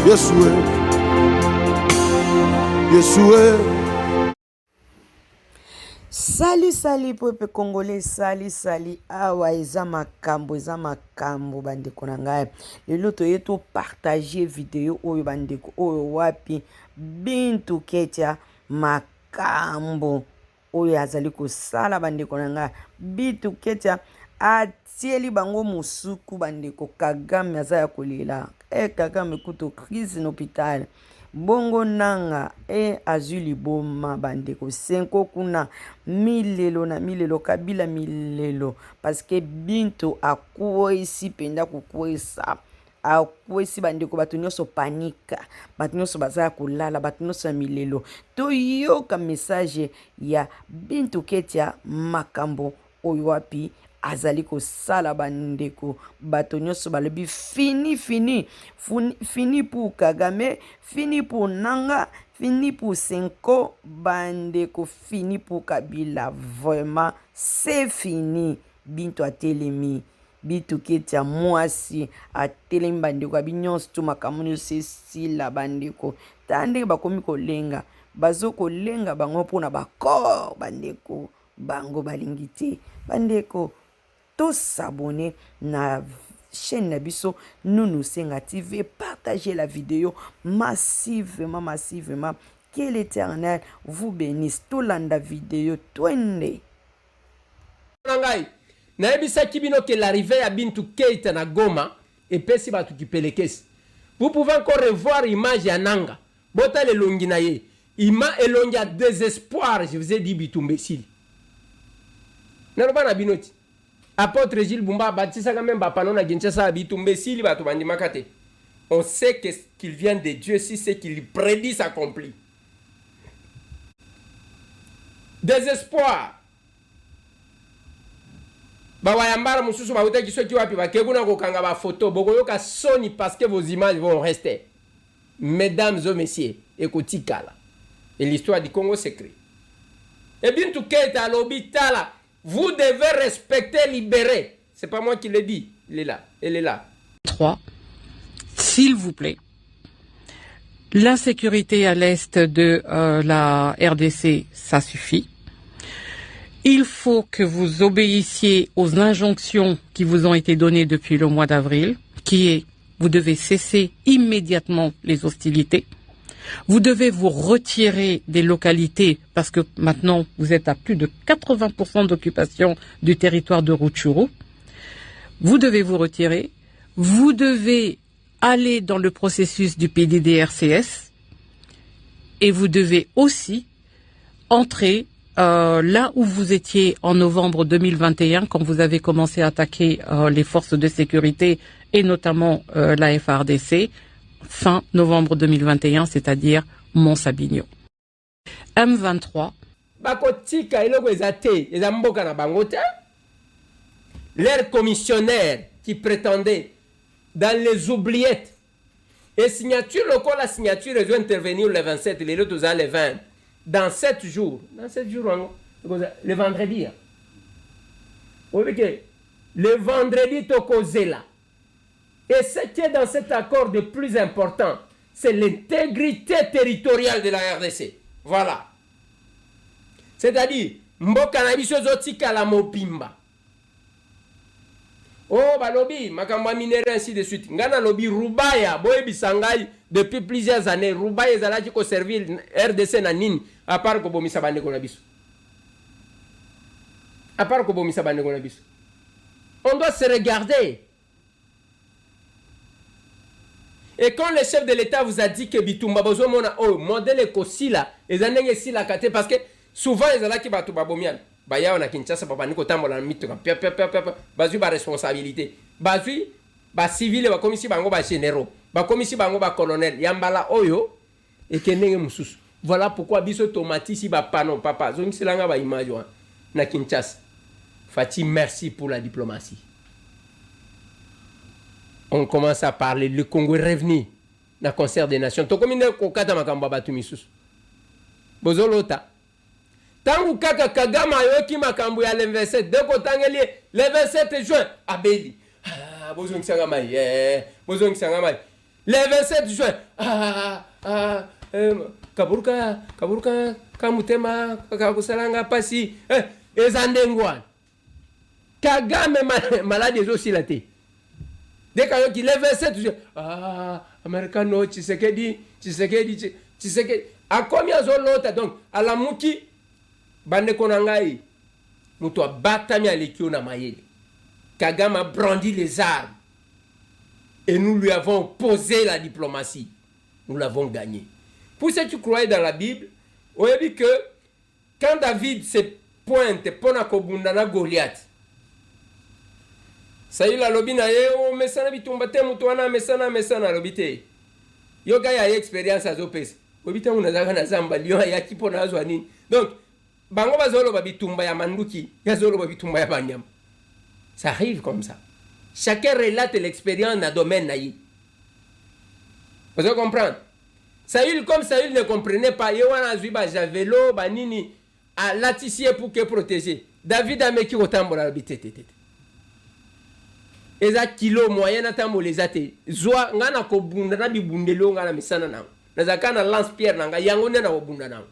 Yeshua, Yeshua. Salut peuple congolais, salut awa eza makambo bandeko na ngai. Lelo toye to partager vidéo oyo bandeko oyo wapi Bintu Ketia makambo oyo azali kosala bandeko na ngai. Bintu Ketia atieli bango musuku bandeko. Kagame aza ya kolela. Kagame kuto crise na hôpital. Bongo nanga azuli boma bandeko. Senko kuna milelo Kabila milelo. Parce que Bintu akwesi penda kukwesa. Akwesi bandeko bato nyonso panika. Bato nyonso baza kolala, bato nyonso milelo. Toyoka message ya Bintu Ketia makambo oyo wapi azali kosala bandeko. Bato nyonso balobi fini pour Kagame, fini pour Nanga, fini pour Senko bandeko, fini pour Kabila. Vraiment c'est fini. Bintu atelemi. Bintu Ketia mwasi atelemi bandeko. Abinyon stu makamuni sesila bandeko. Tande bakomi kolenga. Bazo kolenga bango pona bakor bandeko. Bango balingite. Bandeko tous s'abonner na chaîne Nabiso Nounou Senga TV, partagez la vidéo massivement. Que l'Éternel vous bénisse. Tout landa vidéo twende. Naebisa kibino que l'arrivée à Bintu Keita na Goma et pesi batu ki pelekesi. Vous pouvez encore revoir image ya Nanga. Bota le longi na ye. Ima elongi a désespoir, je vous ai dit Bitumbesili. Narobana binoti. Apôtre Gilles Bumba bâtissa quand même Bapanon à Ginchasa Bitumbesili Batubandi Makate. On sait qu'il vient de Dieu si c'est qu'il prédit s'accomplit. Désespoir. Bawayambara mususu bauta kisoki wapi bakeguna kokanga ba photo bokoyoka soni parce que vos images vont rester. Mesdames et messieurs, écoutez Kala. Et l'histoire du Congo s'écrit. Et Bintu Keita à l'hôpital. Vous devez respecter, libérer. C'est pas moi qui le dis. Il est là. Elle est là. 3. S'il vous plaît. L'insécurité à l'est de la RDC, ça suffit. Il faut que vous obéissiez aux injonctions qui vous ont été données depuis le mois d'avril, qui est, vous devez cesser immédiatement les hostilités. Vous devez vous retirer des localités parce que maintenant vous êtes à plus de 80% d'occupation du territoire de Rutshuru. Vous devez vous retirer. Vous devez aller dans le processus du PDDRCS et vous devez aussi entrer là où vous étiez en novembre 2021 quand vous avez commencé à attaquer les forces de sécurité et notamment la FARDC. Fin novembre 2021, c'est-à-dire Mont-Sabinyo. M23. L'air commissionnaire qui prétendait dans les oubliettes et signature, la signature, ils ont intervenir le 27, les autres le 20. Dans 7 jours, le vendredi. Le vendredi, tu là. Et ce qui est dans cet accord de plus important, c'est l'intégrité territoriale de la RDC. Voilà. C'est-à-dire, Mboka na biso zotika la mopimba. Oh, balobi, makamba minéraux ainsi de suite. Ngana lobi Rubaya, boye bisangai depuis plusieurs années. Rubaya ezalaki ko servir RDC na nini, à part ko bomisa bandeko na biso. À part ko bomisa bandeko na biso. On doit se regarder. Et quand le chef de l'État vous a dit que Bitumba Bozo mona oh modèle ekosila ezanenge sila kate parce que souvent ezalaki batu babomian baya na Kinshasa papa niko tambola mito pia bazui ba responsabilité bazui ba civil ba komisi bango ba généraux ba komisi bango ba colonel yambala oyo ekendenge mususu. Voilà pourquoi biso tomatisi ba panon papa zongiselanga ba image na Kinshasa. Fati, merci pour la diplomatie. On commence à parler. Le Congo est revenu dans le concert des nations. Tu connais kokata makamba batumisus. Bozolota. Tangu kaka Kagama yoki makambu ya le 27. Deko tangeli le 27 juin. Abeli. Ah, bozong sangamai. Bozong sangamai. Le 27 juin, kaburuka kamutema kakusalanga pasi ezandengwan. Kagame malade ezosila te. Dès qu'il le 27 juin, Americano, Tshisekedi. A combien zolota donc à la muki bande konangai muto batami alekio na mayele. Kagame a brandi les armes et nous lui avons posé la diplomatie. Nous l'avons gagné. Pour ceux qui croyaient dans la Bible, on a dit que quand David se pointe pour nakobundana Goliath, Saül alobi na ye o mesana bitumba te mutu wana mesana alobi te. Yo ga ya experience azopesa. Obita unazaka na zamba liyo ya kipo na azwa nini. Donc bango bazolo babitumba ya manduki, yazolo babitumba ya banyama. Ça arrive comme ça. Chacun relate l'expérience dans le domaine naïf. Vous avez comprendre? Saül, comme Saül ne comprenait pas, il y a un javelo, banini, à latissier pour que protéger. David a mis qui autant pour l'habiter. Et ça, kilo moyen, n'attend les athées. Zoa, n'ana ko bundana bi bundelo, n'ana misana na. N'azakana lance-pierre, n'anga yangone na bundana.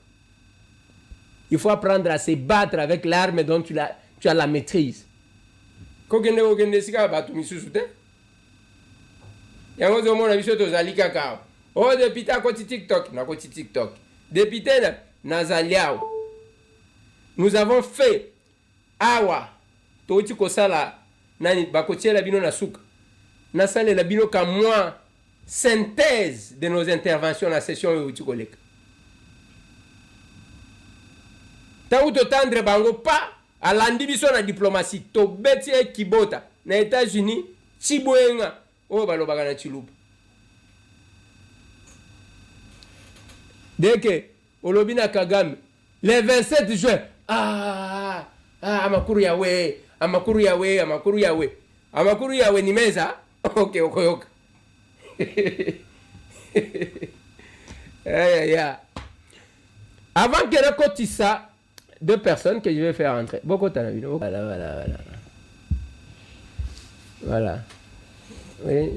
Il faut apprendre à se battre avec l'arme dont tu as la maîtrise. Kokende sika batu misusu te. Yango zo mona biso tozali kaka. Oh depuis ta koti TikTok, na koti TikTok. Depuis na zaliao. Nous avons fait awa toiti kosala nani bakotiela bino na suka. Na sale la bino ka moi synthèse de nos interventions na session uti koleka. Ta uto tendre bango pa alandi biso na diplomatie to beti e kibota na États-Unis chiboenga o balobaka na chiluba. Dès que olobi na Kagame le 27 juin amakuru yawe ni meza. Okay, okoyoka. Yeah. Avant que rekotisa deux personnes que je vais faire entrer. Beaucoup de voilà. Oui,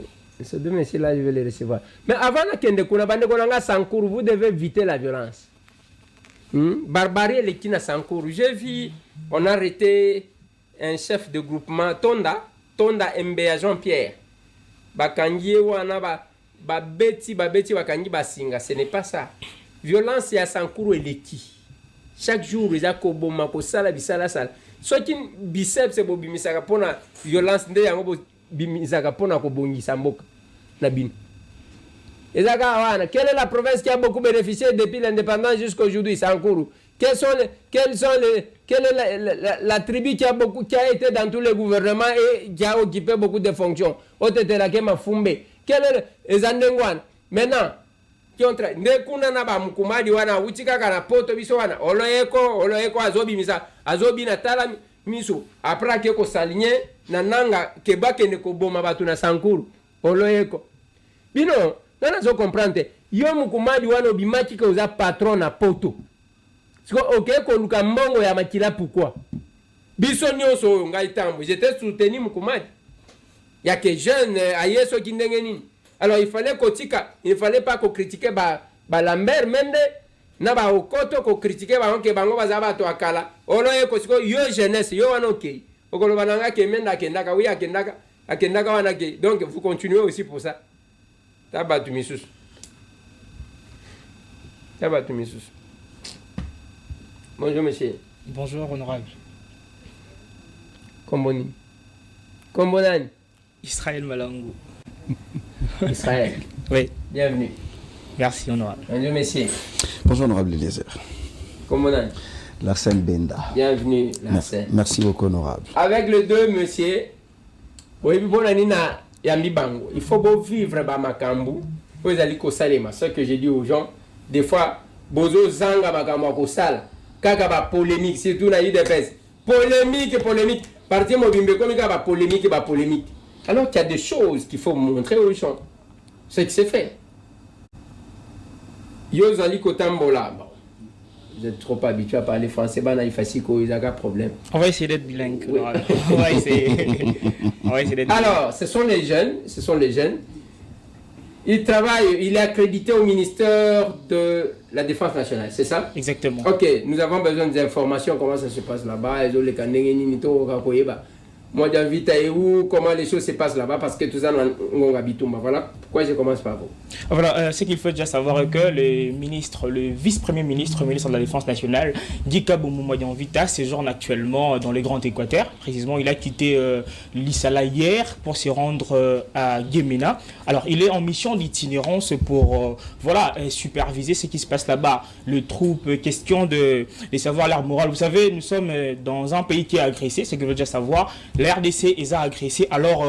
ces deux messieurs-là, je vais les recevoir. Mais avant Sankourou, vous devez éviter la violence. Barbarie et Kina Sankourou. J'ai vu, on a arrêté un chef de groupement, Tonda MBA Jean-Pierre. Bakangi wana babeti bakangi basinga. Ce n'est pas ça. Violence et à Sankourou et Leki. Chaque jour, ils ont koboma ko sala bisala sala. Soit qui biceps bo bimisaka pona violence nde yango bimisaka pona ko bongisa mboka na bino. Ezaka wana, quelle est la province qui a beaucoup bénéficié depuis l'indépendance jusqu'à aujourd'hui, Sankourou? Quelle est la tribu qui a été dans tous les gouvernements et qui a occupé beaucoup de fonctions? Otetelake Mafumbe. Quelle est les Andengwan? Maintenant, nekuna na ba mukumadi wana uchika kana poto biso wana oloeko azobi na tala miso apra ke ko salinye na nanga ke bakende ko boma batu na Sankourou oloeko bino nana zo comprendre yo mukumadi wana obimaki ke uza patron na poto siko okay ko luka mbongo ya makila pourquoi biso nyonso ngai tambo j'étais soutenu mukumadi ya ke jeune ayeso kindenge nini. Alors il fallait pas qu'on critiquer Lambert Mende na ba okoto ko critiquer ba onke bango bazaba to akala olo eko siko yo jeunesse yo wana okay okolo bananga ke menda akendaka oui akendaka wana ke. Donc vous continuez aussi pour ça. Tabatu misusu Bonjour monsieur. Bonjour honorable. Kombonani Israël Malangou. Israël. Oui. Bienvenue. Merci honorable. Bonjour messieurs. Bonjour honorable Eliezer. Kombonani. Larsen Benda. Bienvenue Larsen. Merci beaucoup honorable. Avec les deux messieurs, il faut beau vivre dans Makambu. Vous allez au Salema. Ce que j'ai dit aux gens, des fois, bozo zanga makambu ko sala. Kaka ba polémique, surtout na UDPS. Polémique. Parti mobimbe comme ba polémique. Alors qu'il y a des choses qu'il faut montrer aux gens. C'est que c'est fait. Yozali Kotambola. Vous êtes trop habitué à parler français, il n'y a pas de problème. On va essayer d'être bilingue. Oui. On va essayer d'être Alors, ce sont les jeunes. Il travaille, il est accrédité au ministère de la Défense nationale, c'est ça? Exactement. Ok, nous avons besoin des informations, comment ça se passe là-bas, moi j'invite à où, comment les choses se passent là-bas, parce que tout ça, on habite. Voilà pourquoi je commence par vous. Voilà, ce qu'il faut déjà savoir est que le vice-premier ministre, le ministre de la Défense nationale, Dika Boumoumayan Vita, séjourne actuellement dans le Grand Équateur. Précisément, il a quitté l'Issala hier pour se rendre à Guémena. Alors, il est en mission d'itinérance pour superviser ce qui se passe là-bas. Le troupe, question de savoir leur morale. Vous savez, nous sommes dans un pays qui est agressé, ce qu'il faut déjà savoir. La RDC est agressé. Alors,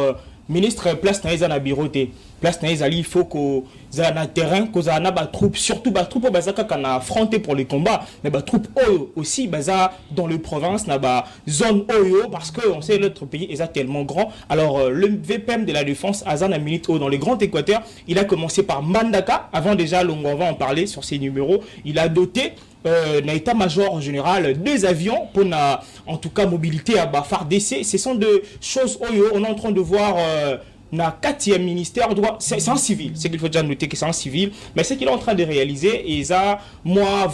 ministre, place na eza na biroté. Place na eza il faut que za na terrain, que za na ba troupes, surtout ba troupes baza kana affronter pour les combats, mais ba troupes oyo aussi baza dans le province na ba zone oyo parce que on sait notre pays est tellement grand. Alors le VPM de la défense Azana Milito dans le Grand Équateur, il a commencé par Mbandaka avant déjà on va en parler sur ces numéros, il a doté na état-major général 2 avions pour en tout cas mobilité à FARDC. Ce sont deux choses oyo on est en train de voir na 4e ministère c'est un civil, c'est qu'il faut déjà noter que c'est un civil, mais ce qu'il est en train de réaliser et ça moi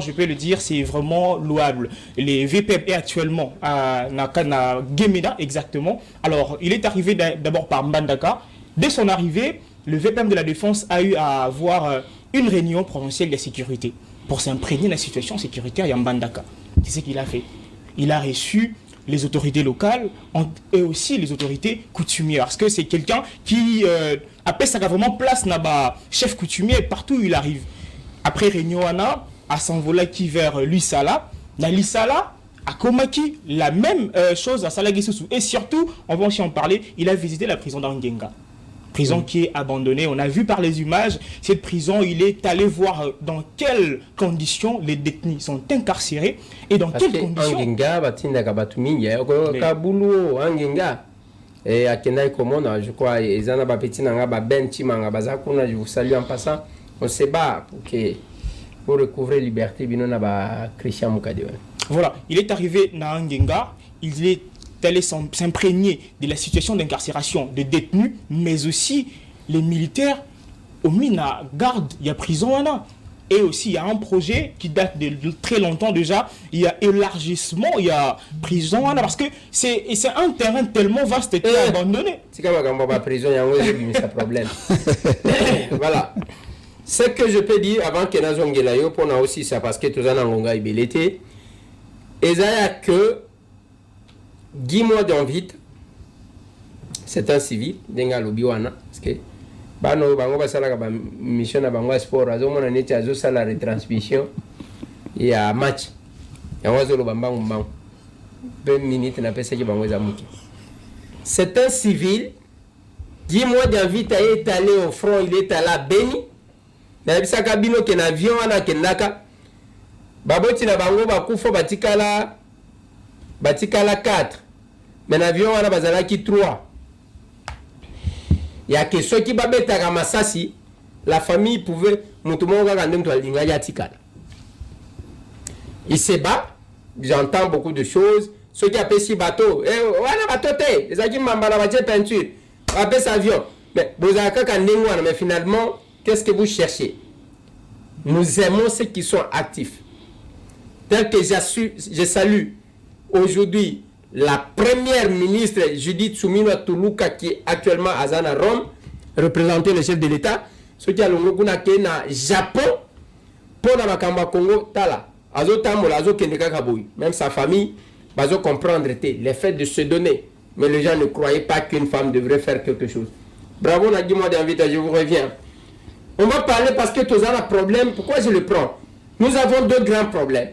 je peux le dire, c'est vraiment louable. Les VPM est actuellement à Guémena exactement. Alors il est arrivé d'abord par Mbandaka. Dès son arrivée, le VPM de la défense a eu à avoir une réunion provinciale de sécurité pour s'imprégner de la situation sécuritaire à Mbandaka. C'est ce qu'il a fait. Il a reçu les autorités locales et aussi les autorités coutumières. Parce que c'est quelqu'un qui appelle ça vraiment place là-bas, chef coutumier partout où il arrive. Après réunion à s'envoler qui vers l'Issala. Dans l'Issala, à Komaki, la même chose à Salagissousou. Et surtout, on va aussi en parler, il a visité la prison d'Angenga. Prison qui est abandonnée. On a vu par les images, cette prison, il est allé voir dans quelles conditions les détenus sont incarcérés et dans quelles conditions. Et à Kenai Komona, je crois, et Zana Bapetina Ben Chimanga Bazakuna, je vous salue en passant. On se bat pour recouvrir liberté, Binona Christian Mukade. Voilà, il est arrivé à Angenga, il est allé s'imprégner de la situation d'incarcération des détenus, mais aussi les militaires au Mina garde, il y a prison et aussi il y a un projet qui date de très longtemps déjà, il y a élargissement, il y a prison parce que c'est un terrain tellement vaste et abandonné. C'est comme prison, il y a un problème. Voilà. Ce que je peux dire avant que nous ayons pour nous aussi ça parce que tout ça n'a pas été et ça que Guy Mois d'Envite, c'est un civil, denga lobiwana, parce que bano bango basala ka mission na bango sport azo mona neti azo sala retransmission ya match ya wazo lo bambango mbango 20 minutes na pesa ki bango za muki. C'est un civil. Guy Mois d'Envite est allé au front, il est allé à Beni. Na bisa kabino ke na avion wana kendaka baboti na bango bakufa batikala 4. Mais l'avion wana bazalaki 3. Il y a que ceux qui babeta ka masasi, la famille pouvait mutumo ga ndem to alinga ya tikala. Il se bat, j'entends beaucoup de choses, ceux qui appellent si bateau, wana bateau te, les aki mambala ba peinture, appelle ça avion. Mais bozaka ka ndem wana mais finalement, qu'est-ce que vous cherchez? Nous aimons ceux qui sont actifs. Tel que je salue aujourd'hui la première ministre Judith Suminwa Tuluka qui est actuellement à Zana Rome, représenter le chef de l'État, ce qui a le na Japon, pour la Makamba Congo, Tala, Azo Tamola, Azo Kendeka Kaboui, même sa famille, Bazo comprendre les faits de se donner. Mais les gens ne croyaient pas qu'une femme devrait faire quelque chose. Bravo Nagui Mois d'Envite, je vous reviens. On va parler parce que tout ça a un problème. Pourquoi je le prends? Nous avons 2 grands problèmes.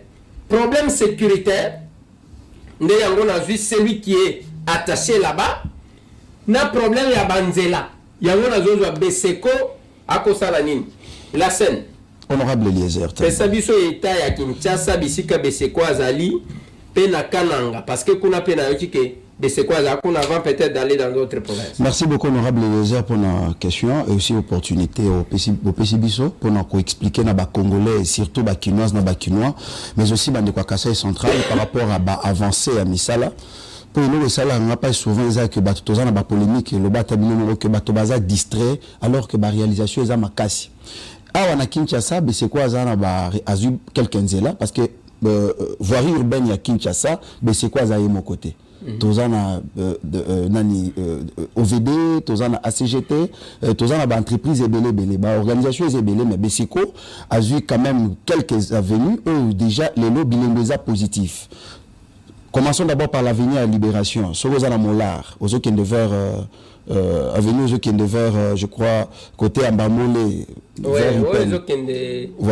Problème sécuritaire. Nous avons vu celui qui est attaché là-bas. Na problème il y a Banzela. Il y a un Beseko à Kosalanine. La scène. Honorable Eliezer. Pesabiso eta ya Kinshasa bisika Beseko azali pena kananga parce que kuna pena yotike Beseko azali kuna avant peut-être d'aller dans d'autres provinces. Merci beaucoup Honorable Eliezer pour la question et aussi l'opportunité au Pesibiso pour nous expliquer na ba Congolais et surtout ba Kinois na ba Kinois mais aussi ba Ndekwa Kasai central par rapport à ba avancée à Misala. pour nous ça là on n'a pas souvent ça que bato tozana ba polémique le bata bino que bato baza distrait alors que ba réalisation eza makasi awa na Kinshasa c'est quoi ça na ba azu quelqu'un là parce que voirie urbaine ya Kinshasa c'est quoi ça mon côté tozana nani OVD tozana ACGT tozana ba entreprise ebele ba organisation ebele mais Besiko a eu quand même quelques avenues où déjà les lots bilingues positifs. Commençons d'abord par l'avenue à Libération. Sorozana Molar, aux autres qui vers avenue aux autres qui vers je crois côté Ambamole. Voilà.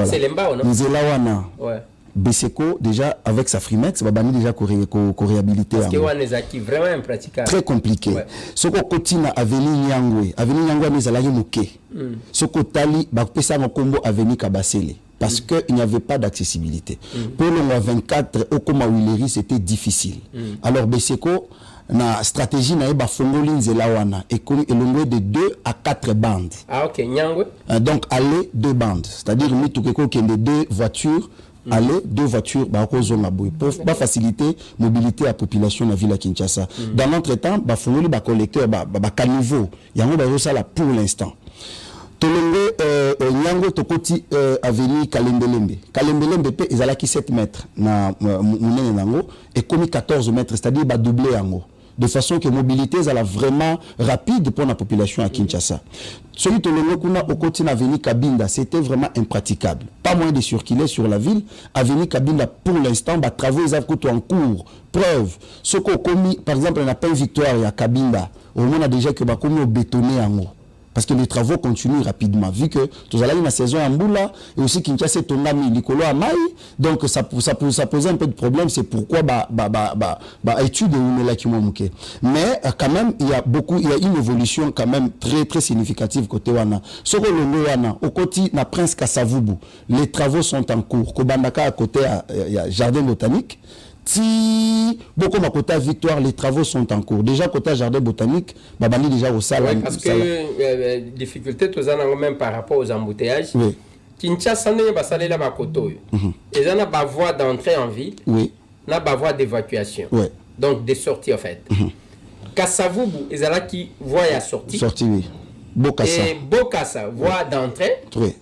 C'est l'emba non? Nzelawana. Ouais. Beseko déjà avec sa Frimex va banni déjà co-réhabilité. Parce que Wanezaki vraiment impraticable. Très compliqué. Ouais. Soko Kotina avenue Nyangwe n'est allé moquer. Soko Tali ba pesa kombo avenue Kabasele. Parce qu'il n'y avait pas d'accessibilité. Pour le mois 24, au Koma Willery, c'était difficile. Alors, Beseko, na stratégie na eba fongoli nzela wana et longue de 2 à 4 bandes. Ah ok, Nyangwe. Donc, aller 2 bandes. C'est-à-dire, mitukeko qui est 2 voitures, aller 2 voitures pour faciliter mobilité à la population de la ville de Kinshasa. Dans l'entretemps, fongoli ba collecteur ba caniveau. Yango ba ça là pour l'instant. Tolongo Nyango Tokoti avenue Kalembelembe pe ezalaki 7 mètres na munene nango et comme 14 mètres c'est-à-dire ba doubler yango de façon que mobilité est vraiment rapide pour la population à Kinshasa. Celui Tolongo kuna okoti na avenue Kabinda c'était vraiment impraticable. Pas moyen de circuler sur la ville. Avenue Kabinda pour l'instant ba travaux ils ont en cours. Preuve ce qu'on commis par exemple on appelle Victoire à Kabinda au moins a déjà que ba commis au bétonné yango. Parce que les travaux continuent rapidement. Vu que tout à l'heure, la saison en Mboula, et aussi Kinshasa est tombé Nicolo à Maï, donc ça posait un peu de problème. C'est pourquoi étude mais quand même, il y a une évolution quand même très, très significative côté Wana. Sur le Wana, au côté na Prince Kassavubu, les travaux sont en cours. Kobandaka à côté, il y a Jardin Botanique. Si beaucoup ma côté Victoire, les travaux sont en cours. Déjà côté jardin botanique, babani déjà au salon. Oui, parce que difficulté tous en même par rapport aux embouteillages. Oui. Kinshasa n'est pas salé là bas côté. Et ça n'a pas voie d'entrée en ville. Oui. N'a pas voie d'évacuation. Oui. Donc des sorties en fait. Kassavubu, ils ont là qui voient à sortie. Sortie oui. Bokassa. Et Bokassa voie d'entrée. Oui.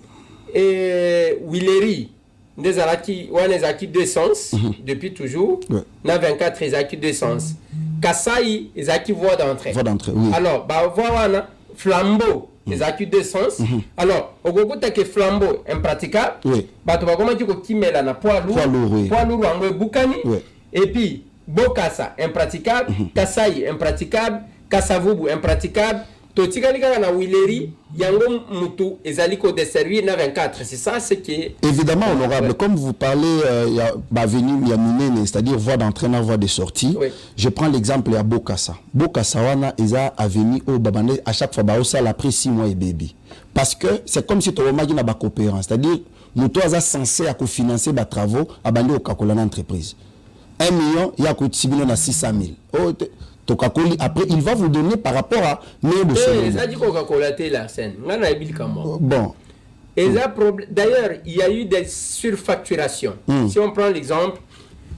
Et Willery. Des alaki, on a acquis 2 sens depuis toujours. Na 24 ils acquis 2 sens. Kasai ils acquis voie d'entrée. Voie d'entrée, oui. Alors, bah voilà, flambeau ils acquis 2 sens. Alors, au gogo que flambeau impraticable. Oui. Bah tu vas comment tu qui met là na poids lourd. Poids lourd en Bukani. Et puis Bokassa impraticable, Kasai impraticable, Kassavubu impraticable. Totikalika na Willery yango mutu ezaliko desservi na 24 c'est ça ce qui est évidemment honorable comme vous parlez il y a avenue Yaminene c'est-à-dire voie d'entrée na voie de sortie je prends l'exemple ya Bokassa wana eza avenue au babane à chaque fois ba ça après 6 mois et baby parce que c'est comme si tu remaki na ba coopérant c'est-à-dire mutu aza censé à cofinancer ba travaux abandi au kakola na entreprise 1 million ya ko tibino na 600 000 Tokakoli, après, il va vous donner par rapport à ça dit Coca-Cola, la scène. Bon. D'ailleurs, il y a eu des surfacturations. Si on prend l'exemple,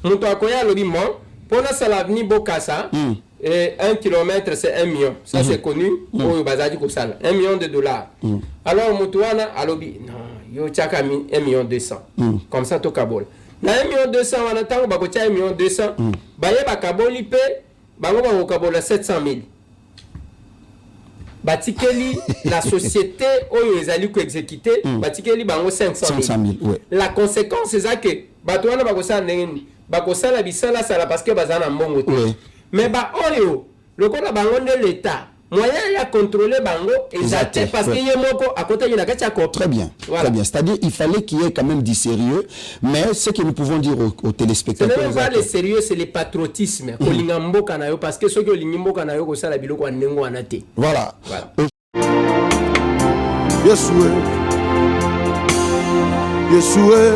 Moutakoya Lobimon, pour l'avenue Bokassa, 1 kilomètre c'est 1 million. Ça c'est connu. Au Bazadi Kosala. 1 million de dollars. Alors Moutouana a lobby. Non, yo tchaka 1 million 200. Comme ça, Tokabol. Na 1 million 200, on attend, Bakotia 1 million 200. Baye Bakaboli paie. Bango bakokabola 700 000. Batikeli la société oyo ezali ko exécuter batikeli bango 500 000. Ouais. La conséquence c'est ça que batwana bakosala ndenge bakosala bisala sala parce que bazana mbongo te. Mais ba oyo lokola bango de l'état moyen ya contrôler bango exact parce que yemoko à côté de la kachako. Très bien. Voilà. Très bien. C'est-à-dire il fallait qu'il y ait quand même du sérieux mais ce que nous pouvons dire aux téléspectateurs ce n'est pas le sérieux c'est le patriotisme kolinga mboka na yo parce que ceux qui olingi mboka na yo ko sala biloko wa ndengo anate. Voilà. Yesoué